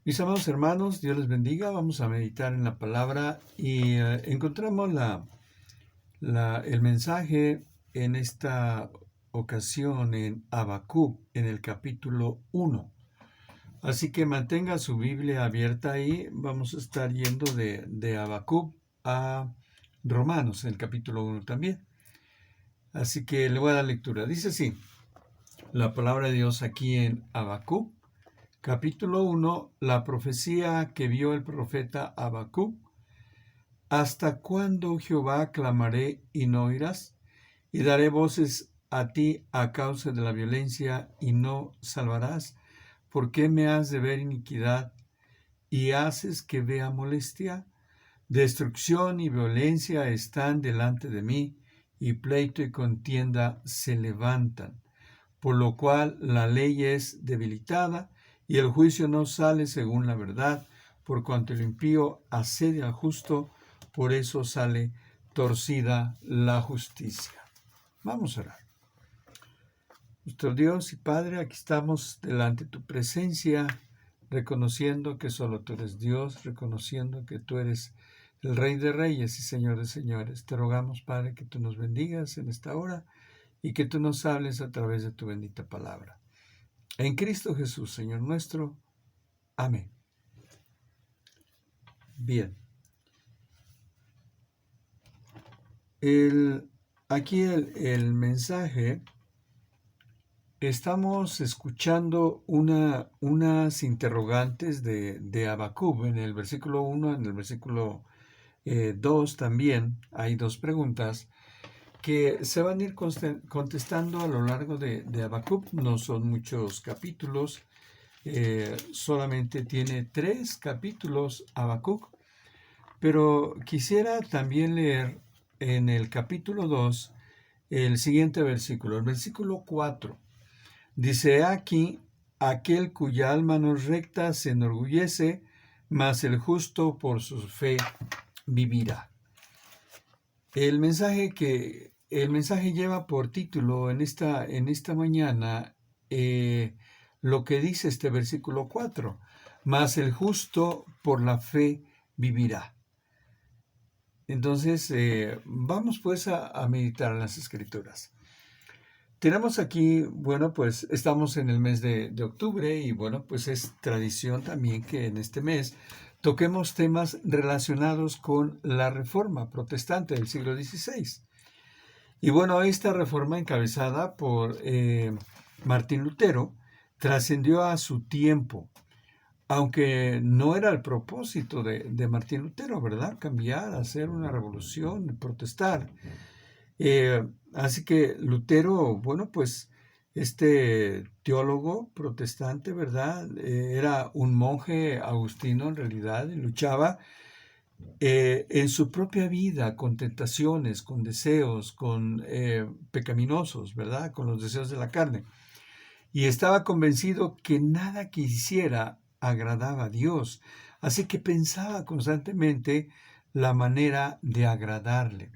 Mis amados hermanos, Dios les bendiga. Vamos a meditar en la palabra y encontramos el mensaje en esta ocasión en Habacuc, en el capítulo 1. Así que mantenga su Biblia abierta ahí. Vamos a estar yendo de Habacuc a Romanos, en el capítulo 1 también. Así que le voy a dar lectura. Dice así, la palabra de Dios aquí en Habacuc. Capítulo 1, la profecía que vio el profeta Habacuc. ¿Hasta cuándo, Jehová, clamaré y no oirás? Y daré voces a ti a causa de la violencia y no salvarás. ¿Por qué me has de ver iniquidad y haces que vea molestia? Destrucción y violencia están delante de mí, y pleito y contienda se levantan, por lo cual la ley es debilitada y el juicio no sale según la verdad, por cuanto el impío asedia al justo, por eso sale torcida la justicia. Vamos a orar. Nuestro Dios y Padre, aquí estamos delante de tu presencia, reconociendo que solo tú eres Dios, reconociendo que tú eres el Rey de Reyes y Señor de Señores. Te rogamos, Padre, que tú nos bendigas en esta hora y que tú nos hables a través de tu bendita palabra. En Cristo Jesús, Señor nuestro. Amén. Bien. Aquí el mensaje, estamos escuchando unas interrogantes de Habacuc en el versículo 1, en el versículo 2 también hay dos preguntas que se van a ir contestando a lo largo de Habacuc. No son muchos capítulos, solamente tiene 3 capítulos Habacuc, pero quisiera también leer en el capítulo 2 el siguiente versículo, el versículo 4. Dice aquí, aquel cuya alma no es recta se enorgullece, mas el justo por su fe vivirá. El mensaje lleva por título en esta mañana lo que dice este versículo 4, mas el justo por la fe vivirá. Entonces, vamos pues a meditar en las Escrituras. Tenemos aquí, bueno, pues estamos en el mes de octubre y bueno, pues es tradición también que en este mes toquemos temas relacionados con la Reforma Protestante del siglo XVI. Y bueno, esta reforma encabezada por Martín Lutero trascendió a su tiempo, aunque no era el propósito de Martín Lutero, ¿verdad? Cambiar, hacer una revolución, protestar. Así que Lutero, bueno, pues este teólogo protestante, ¿verdad? Era un monje agustino en realidad y luchaba en su propia vida con tentaciones, con deseos, con pecaminosos, ¿verdad? Con los deseos de la carne. Y estaba convencido que nada que hiciera agradaba a Dios. Así que pensaba constantemente la manera de agradarle.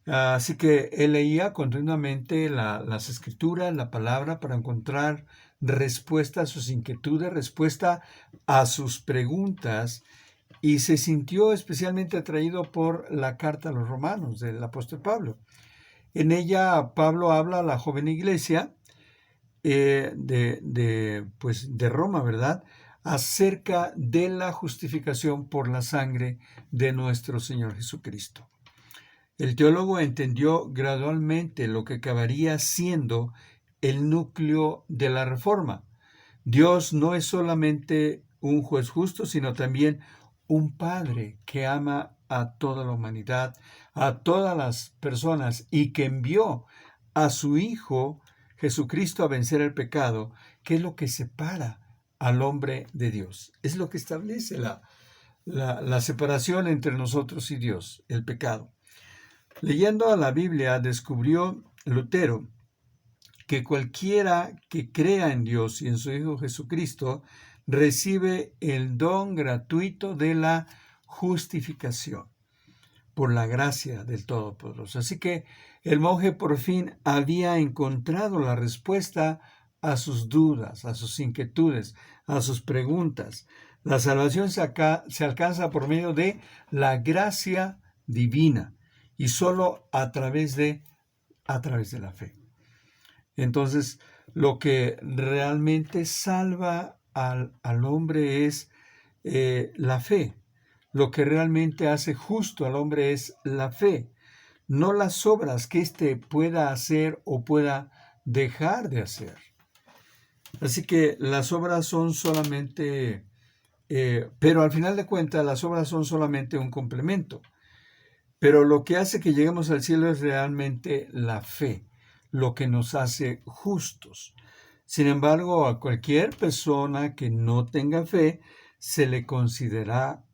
Así que él leía continuamente las escrituras, la palabra, para encontrar respuesta a sus inquietudes, respuesta a sus preguntas, y se sintió especialmente atraído por la carta a los romanos del apóstol Pablo. En ella Pablo habla a la joven iglesia de Roma, ¿verdad?, acerca de la justificación por la sangre de nuestro Señor Jesucristo. El teólogo entendió gradualmente lo que acabaría siendo el núcleo de la reforma. Dios no es solamente un juez justo, sino también un padre que ama a toda la humanidad, a todas las personas, y que envió a su Hijo Jesucristo a vencer el pecado, que es lo que separa al hombre de Dios. Es lo que establece la separación entre nosotros y Dios, el pecado. Leyendo a la Biblia, descubrió Lutero que cualquiera que crea en Dios y en su Hijo Jesucristo recibe el don gratuito de la justificación por la gracia del Todopoderoso. Así que el monje por fin había encontrado la respuesta a sus dudas, a sus inquietudes, a sus preguntas. La salvación se alcanza por medio de la gracia divina y solo a través de la fe. Entonces, lo que realmente salva al hombre es la fe. Lo que realmente hace justo al hombre es la fe, no las obras que éste pueda hacer o pueda dejar de hacer. Así que las obras son solamente, pero al final de cuentas las obras son solamente un complemento. Pero lo que hace que lleguemos al cielo es realmente la fe, lo que nos hace justos. Sin embargo, a cualquier persona que no tenga fe se le considerará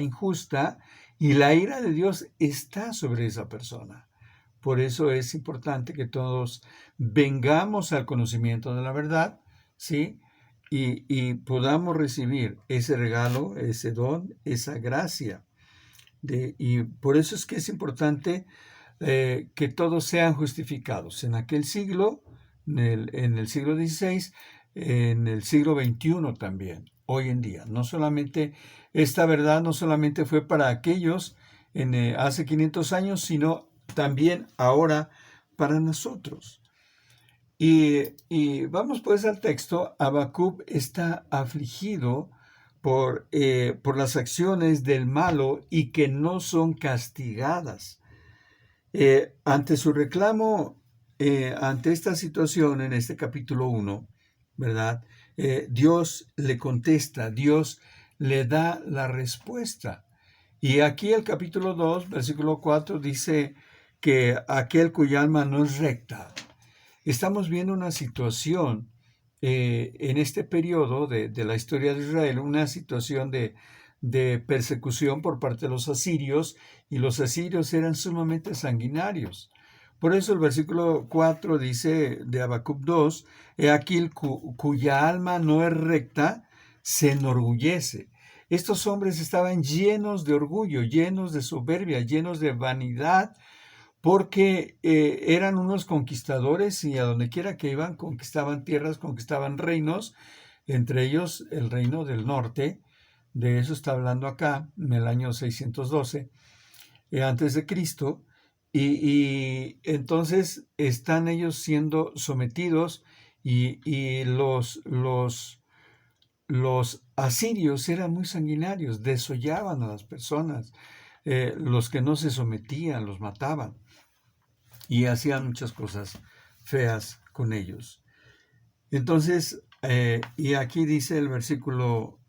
injusta y la ira de Dios está sobre esa persona. Por eso es importante que todos vengamos al conocimiento de la verdad, ¿sí? Y podamos recibir ese regalo, ese don, esa gracia. Y por eso es que es importante que todos sean justificados. En aquel siglo, en el siglo XVI, en el siglo XXI también, hoy en día. No solamente, esta verdad no solamente fue para aquellos hace 500 años, sino también ahora para nosotros. Y vamos pues al texto. Habacuc está afligido por las acciones del malo y que no son castigadas. Ante su reclamo, ante esta situación en este capítulo 1, ¿verdad? Dios le contesta, Dios le da la respuesta. Y aquí el capítulo 2, versículo 4 dice que aquel cuya alma no es recta. Estamos viendo una situación en este periodo de la historia de Israel, una situación de persecución por parte de los asirios, y los asirios eran sumamente sanguinarios. Por eso el versículo 4 dice de Habacuc 2, he aquí cuya alma no es recta, se enorgullece. Estos hombres estaban llenos de orgullo, llenos de soberbia, llenos de vanidad, porque eran unos conquistadores y a donde quiera que iban conquistaban tierras, conquistaban reinos, entre ellos el reino del norte. De eso está hablando acá, en el año 612 antes de Cristo, y entonces están ellos siendo sometidos y los asirios eran muy sanguinarios, desollaban a las personas, los que no se sometían los mataban y hacían muchas cosas feas con ellos. Entonces, y aquí dice el versículo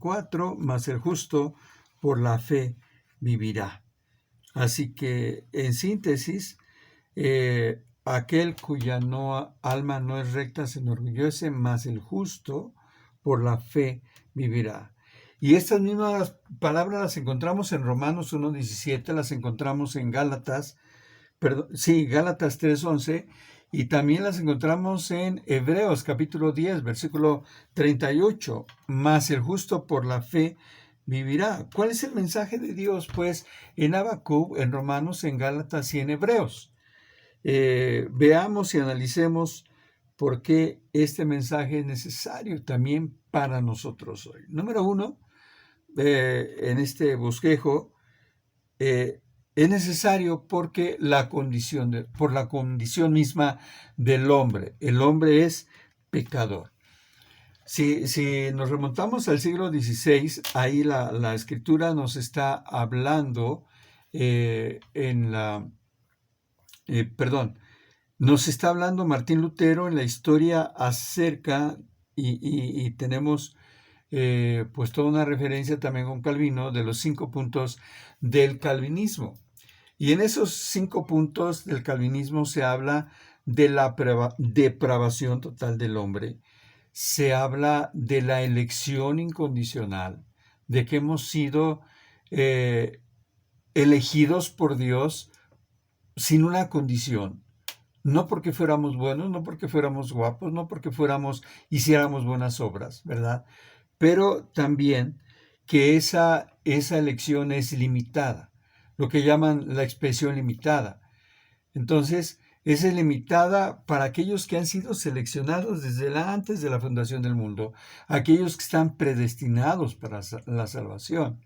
4, mas el justo por la fe vivirá. Así que, en síntesis, aquel cuya alma no es recta se enorgullece, mas el justo por la fe vivirá. Y estas mismas palabras las encontramos en Romanos 1:17, las encontramos en Gálatas 3:11, y también las encontramos en Hebreos capítulo 10, versículo 38, mas el justo por la fe vivirá. ¿Cuál es el mensaje de Dios? Pues en Habacuc, en Romanos, en Gálatas y en Hebreos. Veamos y analicemos por qué este mensaje es necesario también para nosotros hoy. Número 1, en este bosquejo, es necesario porque por la condición misma del hombre. El hombre es pecador. Si nos remontamos al siglo XVI, ahí la escritura nos está hablando nos está hablando Martín Lutero en la historia acerca, y tenemos pues toda una referencia también con Calvino de los 5 puntos del calvinismo. Y en esos 5 puntos del calvinismo se habla de la depravación total del hombre. Se habla de la elección incondicional, de que hemos sido elegidos por Dios sin una condición. No porque fuéramos buenos, no porque fuéramos guapos, no porque hiciéramos buenas obras, ¿verdad? Pero también que esa elección es limitada, lo que llaman la expresión limitada. Entonces, es limitada para aquellos que han sido seleccionados desde antes de la fundación del mundo, aquellos que están predestinados para la salvación.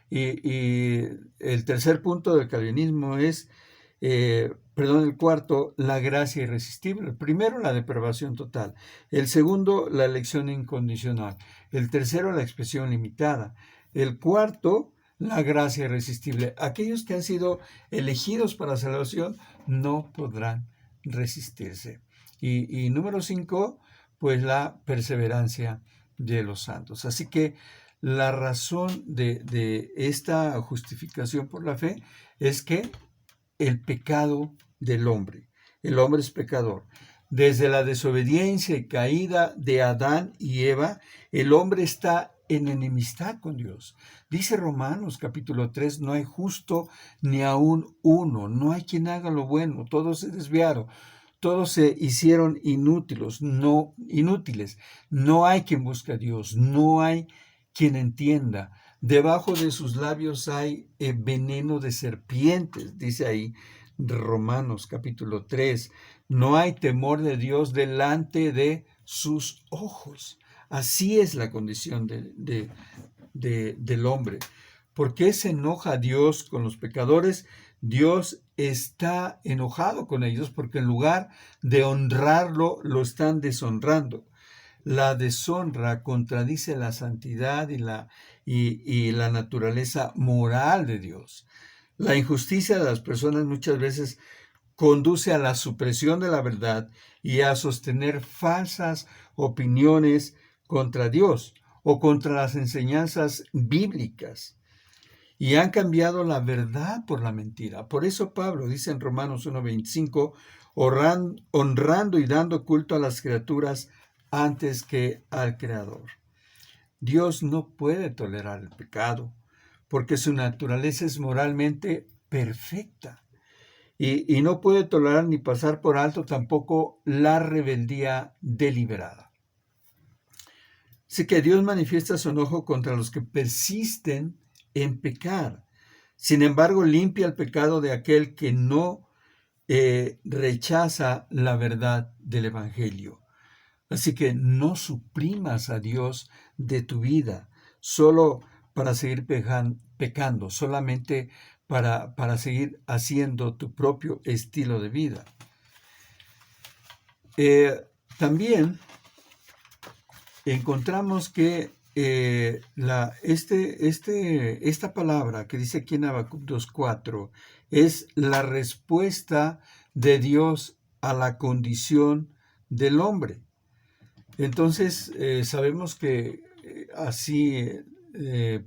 Y el tercer punto del calvinismo es, el cuarto, la gracia irresistible. El primero, la depravación total. El segundo, la elección incondicional. El tercero, la expresión limitada. El cuarto, la gracia irresistible. Aquellos que han sido elegidos para salvación no podrán resistirse. Y número 5, pues la perseverancia de los santos. Así que la razón de esta justificación por la fe es que el pecado del hombre, el hombre es pecador. Desde la desobediencia y caída de Adán y Eva, el hombre está en enemistad con Dios. Dice Romanos capítulo 3, no hay justo ni aún uno, no hay quien haga lo bueno, todos se desviaron, todos se hicieron inútiles, no hay quien busque a Dios, no hay quien entienda. Debajo de sus labios hay veneno de serpientes, dice ahí Romanos capítulo 3. No hay temor de Dios delante de sus ojos. Así es la condición del hombre. ¿Por qué se enoja Dios con los pecadores? Dios está enojado con ellos porque en lugar de honrarlo, lo están deshonrando. La deshonra contradice la santidad y la naturaleza moral de Dios. La injusticia de las personas muchas veces conduce a la supresión de la verdad y a sostener falsas opiniones contra Dios o contra las enseñanzas bíblicas. Y han cambiado la verdad por la mentira. Por eso Pablo dice en Romanos 1:25, honrando y dando culto a las criaturas antes que al Creador. Dios no puede tolerar el pecado, porque su naturaleza es moralmente perfecta. Y no puede tolerar ni pasar por alto tampoco la rebeldía deliberada. Así que Dios manifiesta su enojo contra los que persisten en pecar. Sin embargo, limpia el pecado de aquel que no rechaza la verdad del Evangelio. Así que no suprimas a Dios de tu vida solo para seguir pecando, solamente para seguir haciendo tu propio estilo de vida. También encontramos que esta palabra que dice aquí en Habacuc 2:4 es la respuesta de Dios a la condición del hombre. Entonces, sabemos que así,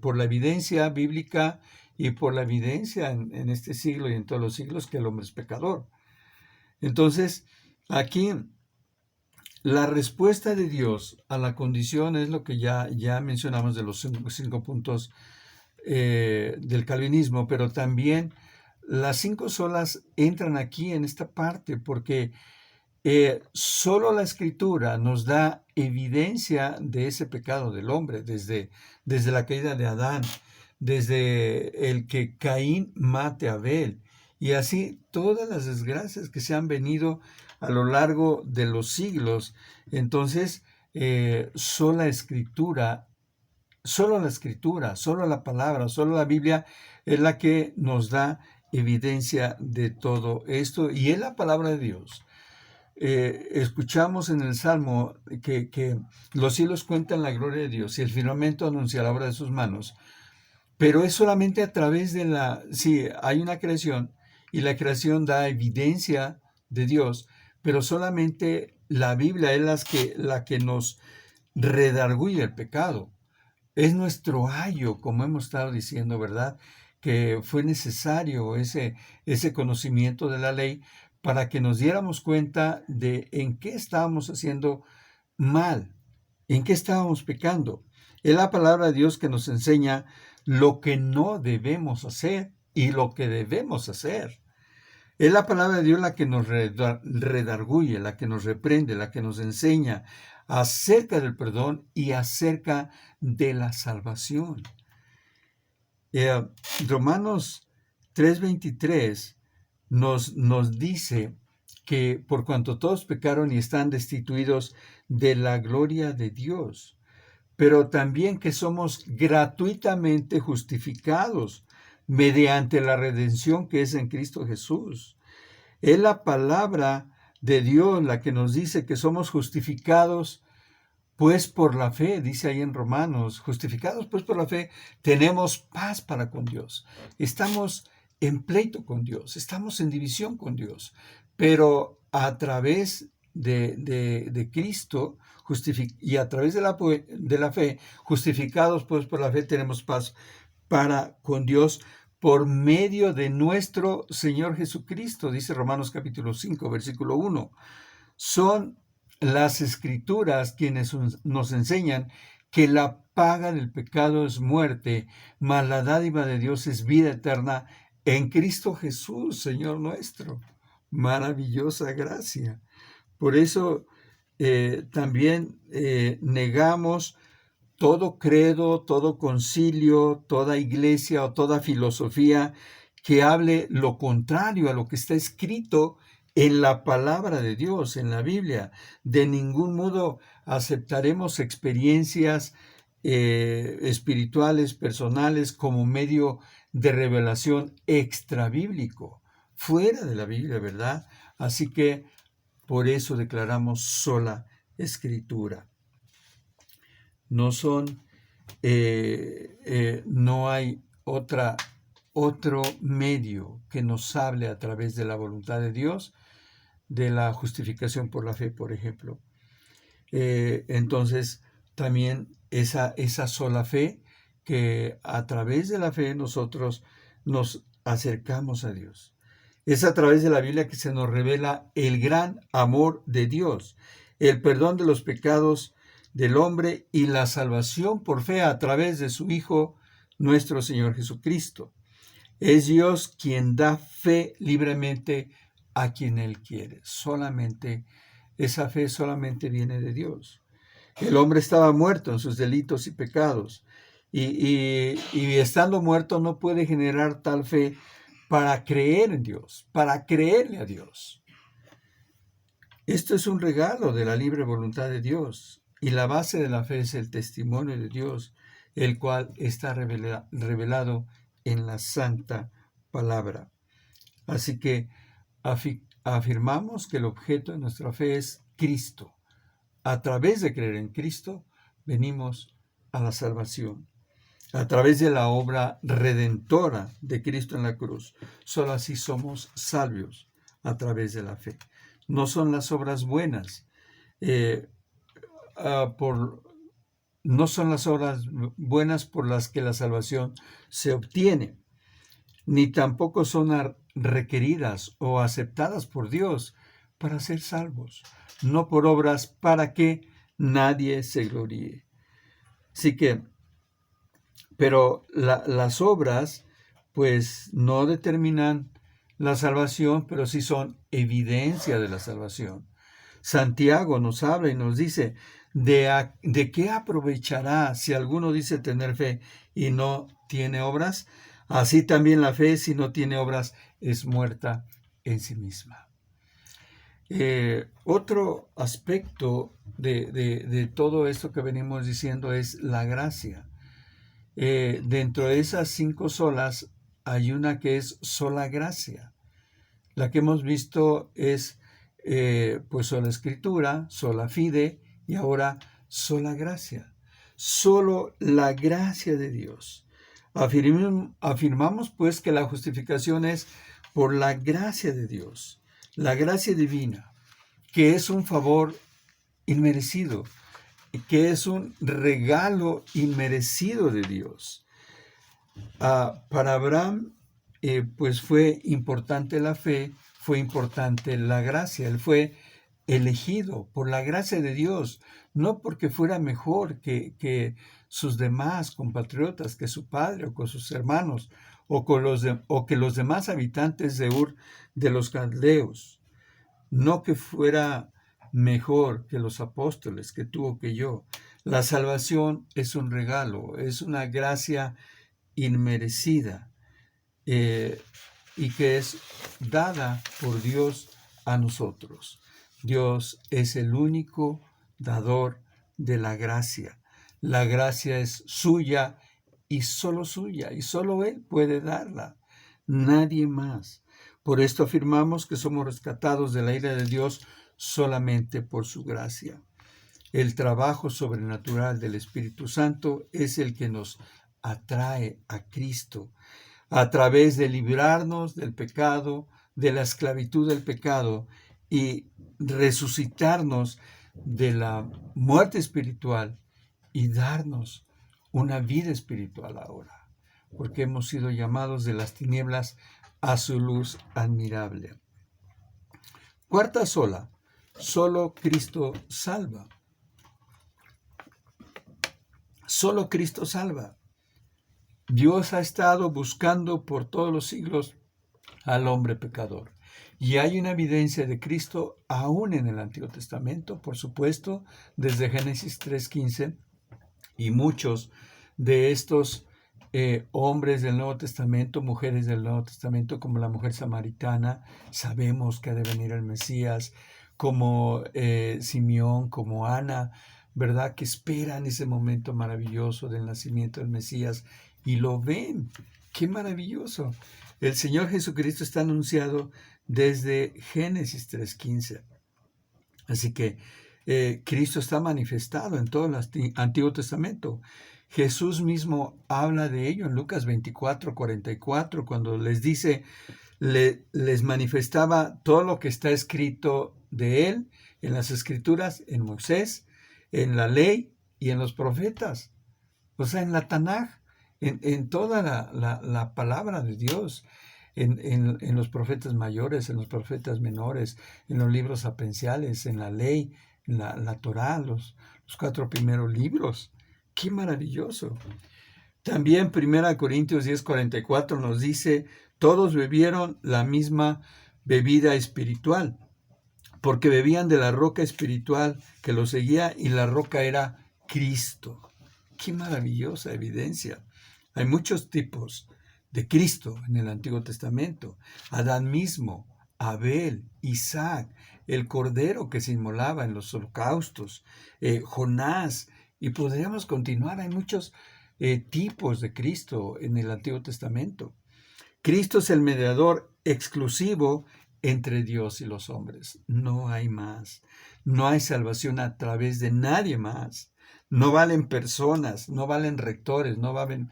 por la evidencia bíblica y por la evidencia en este siglo y en todos los siglos, que el hombre es pecador. Entonces, aquí la respuesta de Dios a la condición es lo que ya mencionamos de los cinco puntos del calvinismo, pero también las 5 solas entran aquí en esta parte porque solo la Escritura nos da evidencia de ese pecado del hombre, desde la caída de Adán, desde el que Caín mate a Abel, y así todas las desgracias que se han venido a lo largo de los siglos. Entonces, solo la Escritura, solo la palabra, solo la Biblia es la que nos da evidencia de todo esto, y es la palabra de Dios. Escuchamos en el Salmo que los cielos cuentan la gloria de Dios y el firmamento anuncia la obra de sus manos, pero es solamente a través de sí, hay una creación y la creación da evidencia de Dios, pero solamente la Biblia es la que nos redarguye el pecado. Es nuestro ayo, como hemos estado diciendo, ¿verdad? Que fue necesario ese conocimiento de la ley para que nos diéramos cuenta de en qué estábamos haciendo mal, en qué estábamos pecando. Es la palabra de Dios que nos enseña lo que no debemos hacer y lo que debemos hacer. Es la palabra de Dios la que nos redarguye, la que nos reprende, la que nos enseña acerca del perdón y acerca de la salvación. Romanos 3:23 nos dice que por cuanto todos pecaron y están destituidos de la gloria de Dios, pero también que somos gratuitamente justificados mediante la redención que es en Cristo Jesús. Es la palabra de Dios la que nos dice que somos justificados pues por la fe, dice ahí en Romanos, justificados pues por la fe, tenemos paz para con Dios. Estamos en pleito con Dios, estamos en división con Dios, pero a través de Cristo y a través de la fe, justificados pues por la fe, tenemos paz para con Dios por medio de nuestro Señor Jesucristo, dice Romanos capítulo 5, versículo 1. Son las Escrituras quienes nos enseñan que la paga del pecado es muerte, mas la dádiva de Dios es vida eterna en Cristo Jesús, Señor nuestro. Maravillosa gracia. Por eso también negamos todo credo, todo concilio, toda iglesia o toda filosofía que hable lo contrario a lo que está escrito en la palabra de Dios, en la Biblia. De ningún modo aceptaremos experiencias espirituales, personales, como medio de revelación extrabíblico, fuera de la Biblia, ¿verdad? Así que por eso declaramos sola Escritura. No son, no hay otro medio que nos hable a través de la voluntad de Dios, de la justificación por la fe, por ejemplo. Entonces, también esa sola fe, que a través de la fe nosotros nos acercamos a Dios. Es a través de la Biblia que se nos revela el gran amor de Dios, el perdón de los pecados del hombre y la salvación por fe a través de su Hijo, nuestro Señor Jesucristo. Es Dios quien da fe libremente a quien Él quiere. Solamente, esa fe solamente viene de Dios. El hombre estaba muerto en sus delitos y pecados, y estando muerto no puede generar tal fe para creer en Dios, para creerle a Dios. Esto es un regalo de la libre voluntad de Dios, y la base de la fe es el testimonio de Dios, el cual está revelado en la santa palabra. Así que afirmamos que el objeto de nuestra fe es Cristo. A través de creer en Cristo, venimos a la salvación. A través de la obra redentora de Cristo en la cruz. Solo así somos salvos, a través de la fe. No son las obras buenas, no son las obras buenas por las que la salvación se obtiene, ni tampoco son requeridas o aceptadas por Dios para ser salvos, no por obras para que nadie se gloríe. Así que, pero las obras, pues no determinan la salvación, pero sí son evidencia de la salvación. Santiago nos habla y nos dice, ¿de qué aprovechará si alguno dice tener fe y no tiene obras? Así también la fe, si no tiene obras, es muerta en sí misma. Otro aspecto de todo esto que venimos diciendo es la gracia. Dentro de esas 5 solas hay una que es sola gracia. La que hemos visto es pues sola escritura, sola fide y ahora sola gracia. Solo la gracia de Dios. Afirmamos pues que la justificación es por la gracia de Dios, la gracia divina, que es un favor inmerecido, que es un regalo inmerecido de Dios. Para Abraham, pues fue importante la fe, fue importante la gracia. Él fue elegido por la gracia de Dios, no porque fuera mejor que sus demás compatriotas, que su padre o con sus hermanos, o que los demás habitantes de Ur de los Caldeos, no que fuera mejor que los apóstoles, que tú que yo. La salvación es un regalo, es una gracia inmerecida y que es dada por Dios a nosotros. Dios es el único dador de la gracia. La gracia es suya, y solo Él puede darla, nadie más. Por esto afirmamos que somos rescatados de la ira de Dios solamente por su gracia. El trabajo sobrenatural del Espíritu Santo es el que nos atrae a Cristo a través de librarnos del pecado, de la esclavitud del pecado y resucitarnos de la muerte espiritual y darnos una vida espiritual ahora, porque hemos sido llamados de las tinieblas a su luz admirable. Cuarta sola, solo Cristo salva. Solo Cristo salva. Dios ha estado buscando por todos los siglos al hombre pecador. Y hay una evidencia de Cristo aún en el Antiguo Testamento, por supuesto, desde Génesis 3:15, y muchos de estos hombres del Nuevo Testamento, mujeres del Nuevo Testamento, como la mujer samaritana, sabemos que ha de venir el Mesías, como Simeón, como Ana, ¿verdad? Que esperan ese momento maravilloso del nacimiento del Mesías y lo ven. ¡Qué maravilloso! El Señor Jesucristo está anunciado desde Génesis 3:15. Así que Cristo está manifestado en todo el Antiguo Testamento. Jesús mismo habla de ello en Lucas 24:44, cuando les dice, les manifestaba todo lo que está escrito de él en las Escrituras, en Moisés, en la ley y en los profetas. O sea, en la Tanaj, en toda la palabra de Dios, en los profetas mayores, en los profetas menores, en los libros sapenciales, en la ley, en la Torá, los 4 primeros libros. ¡Qué maravilloso! También 1 Corintios 10:44 nos dice, todos bebieron la misma bebida espiritual, porque bebían de la roca espiritual que los seguía, y la roca era Cristo. ¡Qué maravillosa evidencia! Hay muchos tipos de Cristo en el Antiguo Testamento. Adán mismo, Abel, Isaac, el cordero que se inmolaba en los holocaustos, Jonás, y podríamos continuar. Hay muchos tipos de Cristo en el Antiguo Testamento. Cristo es el mediador exclusivo entre Dios y los hombres. No hay más. No hay salvación a través de nadie más. No valen personas, no valen rectores, no valen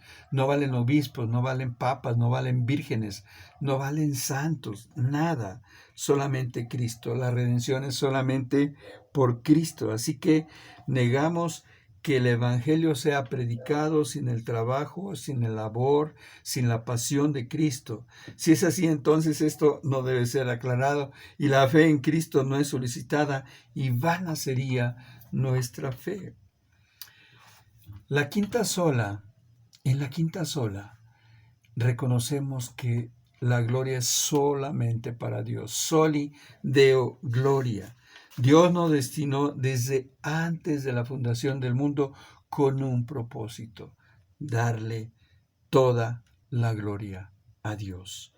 obispos, no valen papas, no valen vírgenes, no valen santos, nada. Solamente Cristo. La redención es solamente por Cristo. Así que negamos que el Evangelio sea predicado sin el trabajo, sin el labor, sin la pasión de Cristo. Si es así, entonces esto no debe ser aclarado y la fe en Cristo no es solicitada y vana sería nuestra fe. En la quinta sola, reconocemos que la gloria es solamente para Dios. Soli Deo Gloria. Dios nos destinó desde antes de la fundación del mundo con un propósito: darle toda la gloria a Dios.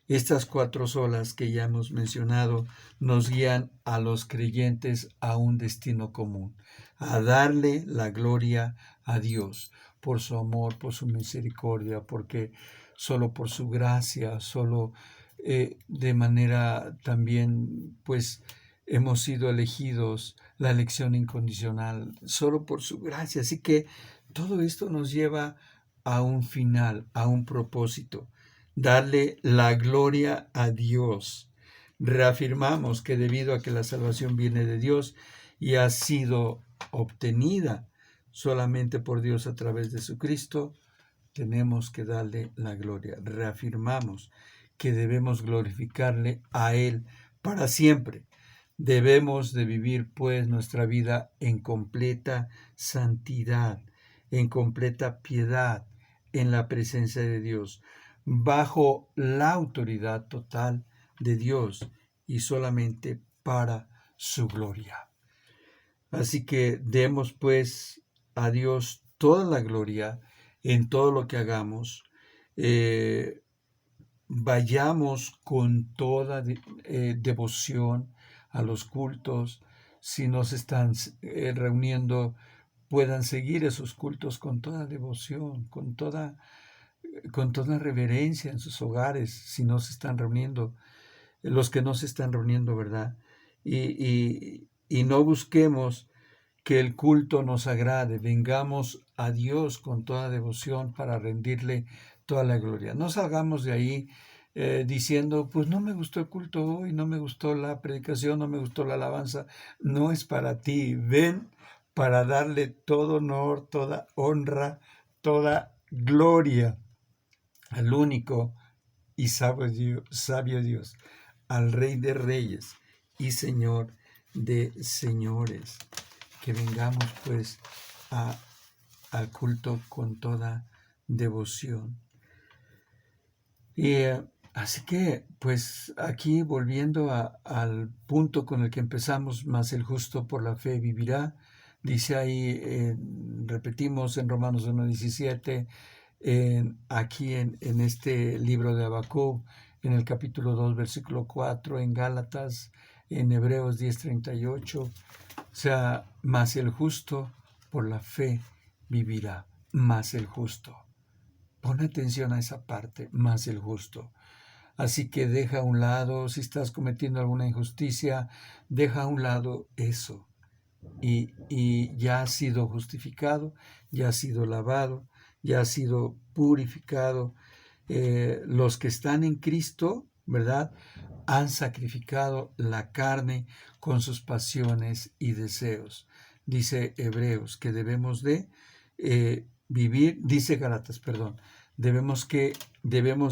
Estas 4 solas que ya hemos mencionado nos guían a los creyentes a un destino común, a darle la gloria a Dios por su amor, por su misericordia, porque solo por su gracia, solo de manera también, pues, hemos sido elegidos, la elección incondicional, solo por su gracia. Así que todo esto nos lleva a un final, a un propósito: darle la gloria a Dios. Reafirmamos que debido a que la salvación viene de Dios y ha sido obtenida solamente por Dios a través de su Cristo, tenemos que darle la gloria. Reafirmamos que debemos glorificarle a Él para siempre. Debemos de vivir pues nuestra vida en completa santidad, en completa piedad, en la presencia de Dios, bajo la autoridad total de Dios y solamente para su gloria. Así que demos pues a Dios toda la gloria en todo lo que hagamos. vayamos con toda devoción a los cultos. Si nos están reuniendo, puedan seguir esos cultos con toda devoción, con toda reverencia en sus hogares, si no se están reuniendo, los que no se están reuniendo, ¿verdad? Y no busquemos que el culto nos agrade, vengamos a Dios con toda devoción para rendirle toda la gloria. No salgamos de ahí diciendo, pues no me gustó el culto hoy, no me gustó la predicación, no me gustó la alabanza. No es para ti. Ven para darle todo honor, toda honra, toda gloria al único y sabio Dios, al Rey de Reyes y Señor de Señores. Que vengamos pues al culto con toda devoción. Y así que pues aquí volviendo al punto con el que empezamos, más el justo por la fe vivirá, dice ahí, repetimos en Romanos 1:17, aquí en este libro de Habacuc, en el capítulo 2, versículo 4, en Gálatas, en Hebreos 10:38, o sea, mas el justo por la fe vivirá, más el justo. Pon atención a esa parte, más el justo. Así que deja a un lado, si estás cometiendo alguna injusticia, deja a un lado eso. Y ya ha sido justificado, ya ha sido lavado, ya ha sido purificado. Los que están en Cristo, ¿verdad? Han sacrificado la carne con sus pasiones y deseos. Dice Hebreos que debemos de vivir, dice Gálatas, perdón, debemos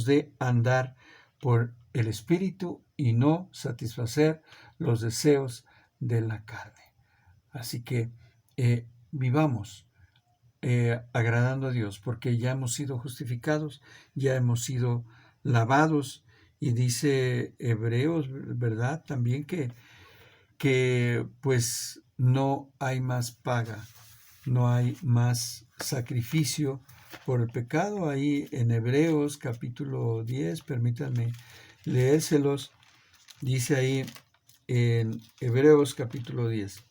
de andar por el Espíritu y no satisfacer los deseos de la carne. Así que vivamos agradando a Dios, porque ya hemos sido justificados, ya hemos sido lavados, y dice Hebreos, ¿verdad? También que pues no hay más paga, no hay más sacrificio por el pecado. Ahí en Hebreos capítulo 10, permítanme leérselos, dice ahí en Hebreos capítulo 10.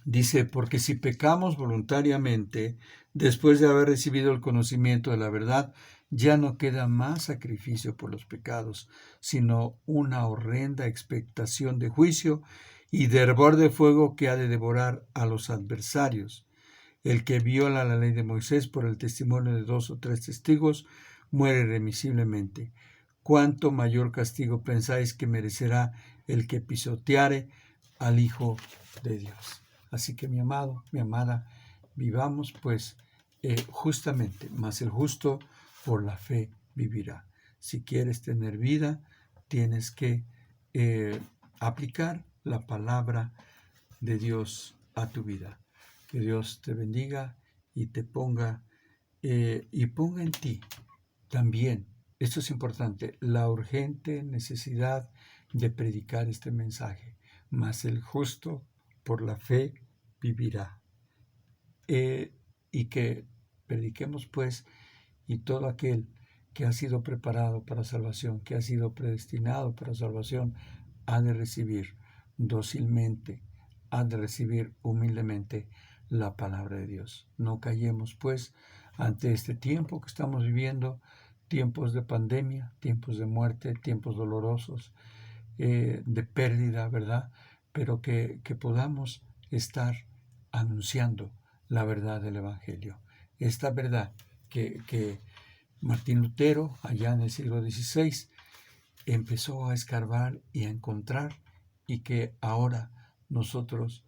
Dice, porque si pecamos voluntariamente, después de haber recibido el conocimiento de la verdad, ya no queda más sacrificio por los pecados, sino una horrenda expectación de juicio y de hervor de fuego que ha de devorar a los adversarios. El que viola la ley de Moisés por el testimonio de 2 o 3 testigos, muere irremisiblemente. ¿Cuánto mayor castigo pensáis que merecerá el que pisoteare al Hijo de Dios? Así que mi amado, mi amada, vivamos pues justamente, mas el justo por la fe vivirá. Si quieres tener vida, tienes que aplicar la palabra de Dios a tu vida. Que Dios te bendiga y te ponga en ti también, esto es importante, la urgente necesidad de predicar este mensaje. Mas el justo por la fe vivirá. Y que prediquemos pues, y todo aquel que ha sido preparado para salvación, que ha sido predestinado para salvación, ha de recibir dócilmente, ha de recibir humildemente la palabra de Dios. No callemos pues ante este tiempo que estamos viviendo, tiempos de pandemia, tiempos de muerte, tiempos dolorosos, de pérdida, ¿verdad? Pero que podamos estar anunciando la verdad del Evangelio. Esta verdad que Martín Lutero, allá en el siglo XVI, empezó a escarbar y a encontrar, y que ahora nosotros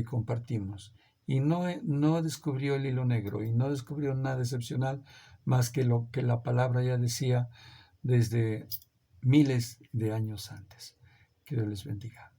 compartimos. Y no descubrió el hilo negro, y no descubrió nada excepcional más que lo que la palabra ya decía desde miles de años antes. Que Dios les bendiga.